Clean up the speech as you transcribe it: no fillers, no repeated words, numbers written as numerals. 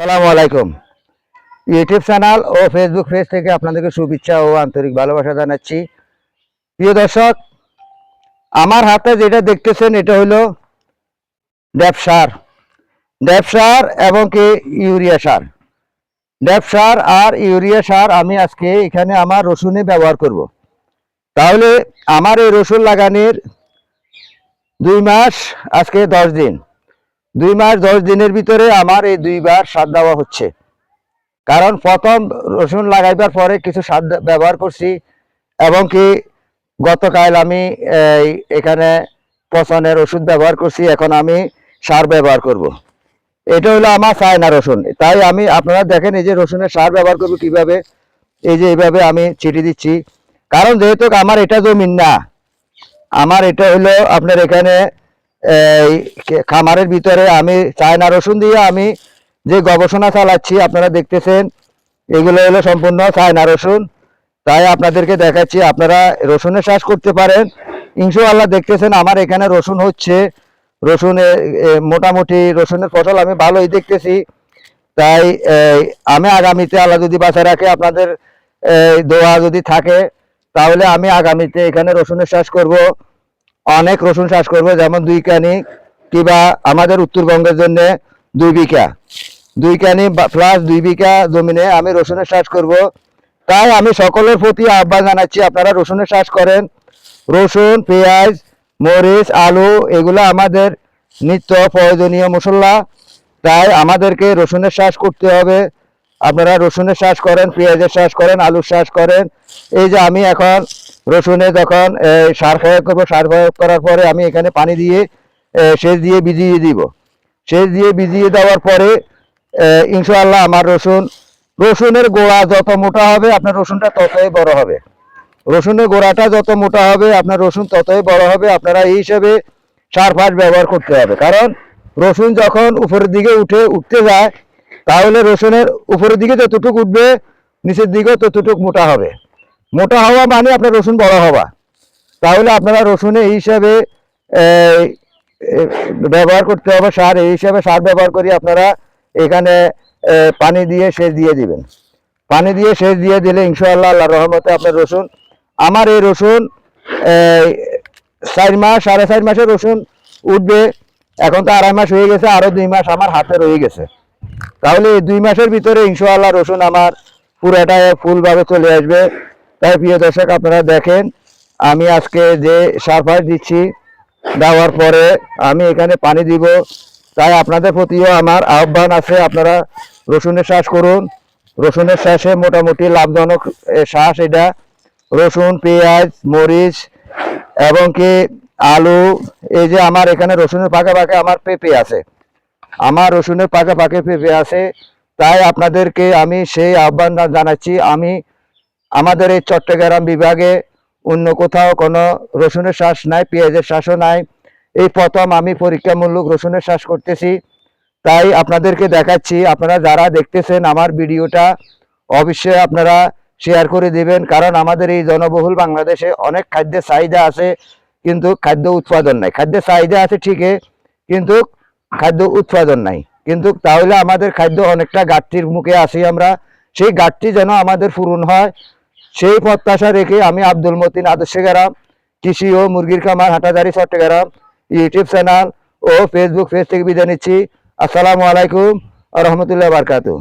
আসসালামু আলাইকুম। YouTube channel ও Facebook page থেকে আপনাদেরকে শুভেচ্ছা ও আন্তরিক ভালোবাসা জানাচ্ছি। প্রিয় দর্শক, আমার হাতে যেটা দেখতেছেন এটা হলো ড্যাপ সার। ড্যাপ সার এবং কি ইউরিয়া সার। ড্যাপ সার আর ইউরিয়া সার আমি আজকে এখানে আমার রসুনে ব্যবহার করব। তাহলে আমার এই রসুন লাগানোর 2 মাস, আজকে 10 দিন, 2 মাস 10 দিনের ভিতরে আমার এই 2 বার সার দেওয়া হচ্ছে। কারণ প্রথম রসুন লাগাইবার পরে কিছু সার ব্যবহার করছি এবং কি গতকাল আমি এখানে পচনের ওষুধ ব্যবহার করছি। এখন আমি সার ব্যবহার করব। এটা হলো আমার চায়না রসুন। তাই আমি আপনারা দেখেন এই যে রসুনের সার ব্যবহার করব কিভাবে। এই যে এইভাবে আমি ছিটি দিচ্ছি। কারণ যেহেতু আমার এটা জমিন না, আমার এটা হলো আপনার এখানে খামারের ভিতরে আমি চায়না রসুন দিয়ে আমি যে গবেষণা চালাচ্ছি আপনারা দেখতেছেন, এগুলো হলো সম্পূর্ণ চায়না রসুন। তাই আপনাদেরকে দেখাচ্ছি, আপনারা রসুনের চাষ করতে পারেন ইনশাআল্লাহ। দেখতেছেন আমার এখানে রসুন হচ্ছে, রসুনের মোটামুটি রসুনের ফসল আমি ভালোই দেখতেছি। তাই আমি আগামীতে আল্লাহ যদি বাঁচায় রাখে, আপনাদের দোয়া যদি থাকে, তাহলে আমি আগামীতে এখানে রসুনের চাষ করব, অনেক রসুন চাষ করব। যেমন 2 কানি কিংবা আমাদের উত্তরবঙ্গের জন্য 2 বিঘা, 2 কানি প্লাস 2 বিঘা জমিনে আমি রসুনের চাষ করব। তাই আমি সকলের প্রতি আহ্বান জানাচ্ছি, আপনারা রসুনের চাষ করেন। রসুন, পেঁয়াজ, মরিচ, আলু এগুলো আমাদের নিত্য প্রয়োজনীয় মশলা। তাই আমাদেরকে রসুনের চাষ করতে হবে। আপনারা রসুনের চাষ করেন, পেঁয়াজের চাষ করেন, আলুর চাষ করেন। এই যে আমি এখন রসুনে যখন সার প্রয়োগ করবো, সার প্রয়োগ করার পরে আমি এখানে পানি দিয়ে সেচ দিয়ে ভিজিয়ে দিব। সেচ দিয়ে ভিজিয়ে দেওয়ার পরে ইনশাআল্লাহ আমার রসুনের গোড়া যত মোটা হবে আপনার রসুনটা ততই বড় হবে। রসুনের গোড়াটা যত মোটা হবে আপনার রসুন ততই বড় হবে। আপনারা এই হিসেবে সার ফার ব্যবহার করতে হবে। কারণ রসুন যখন উপরের দিকে উঠতে যায়, তাহলে রসুনের উপরের দিকে যতটুকু উঠবে নিচের দিকেও ততটুকু মোটা হবে। মোটা হওয়া মানে আপনার রসুন বড় হওয়া। তাহলে আপনারা রসুনে এই হিসাবে ব্যবহার করতে হবে সার। এই হিসাবে সার ব্যবহার করি আপনারা এখানে পানি দিয়ে সেচ দিয়ে দিবেন। পানি দিয়ে সেচ দিয়ে দিলে ইনশাআল্লাহ আল্লাহর রহমতে আপনার রসুন, আমার এই রসুন 4 মাস 4.5 মাসের রসুন উঠবে। এখন তো 2.5 মাস হয়ে গেছে, আরো 2 মাস আমার হাতে রয়ে গেছে। তাহলে এই 2 মাসের ভিতরে ইনশাআল্লাহ রসুন আমার পুরাটা ফুলভাবে চলে আসবে। তাই প্রিয় দর্শক, আপনারা দেখেন আমি আজকে যে সার ফার দিচ্ছি, দেওয়ার পরে আমি এখানে পানি দিব। তাই আপনাদের প্রতিও আমার আহ্বান আছে, আপনারা রসুনের চাষ করুন। রসুনের চাষে মোটামুটি লাভজনক চাষ এটা। রসুন, পেঁয়াজ, মরিচ এবং কি আলু। এই যে আমার এখানে রসুনের পাকে পাকে আমার পেঁপে আছে, আমার রসুনের পাকে পাকে পেঁপে আছে। তাই আপনাদেরকে আমি সেই আহ্বান জানাচ্ছি, আমি আমাদের এই চট্টগ্রাম বিভাগে অন্য কোথাও কোনো রসুনের চাষ নাই, পেঁয়াজের চাষও নাই। এই প্রথম আমি পরীক্ষামূলক রসুনের চাষ করতেছি। তাই আপনাদেরকে দেখাচ্ছি, আপনারা যারা দেখতেছেন আমার ভিডিওটা অবশ্যই আপনারা শেয়ার করে দিবেন। কারণ আমাদের এই জনবহুল বাংলাদেশে অনেক খাদ্যের চাহিদা আছে, কিন্তু খাদ্য উৎপাদন নাই। খাদ্যের চাহিদা আছে ঠিকই, কিন্তু খাদ্য উৎপাদন নাই। কিন্তু তাহলে আমাদের খাদ্য অনেকটা ঘাটতির মুখে আছি আমরা। সেই ঘাটতি যেন আমাদের পূরণ হয়, সেই প্রত্যাশা রেখে আমি আব্দুল মতিন আদর্শ গ্রাম কৃষি ও মুরগির খামার, হাটাজারি, চট্টগ্রাম ইউটিউব চ্যানেল ও ফেসবুক পেজ থেকে বিদায় নিচ্ছি। আসসালামু আলাইকুম ওয়া রাহমাতুল্লাহি ওয়া বারাকাতুহু।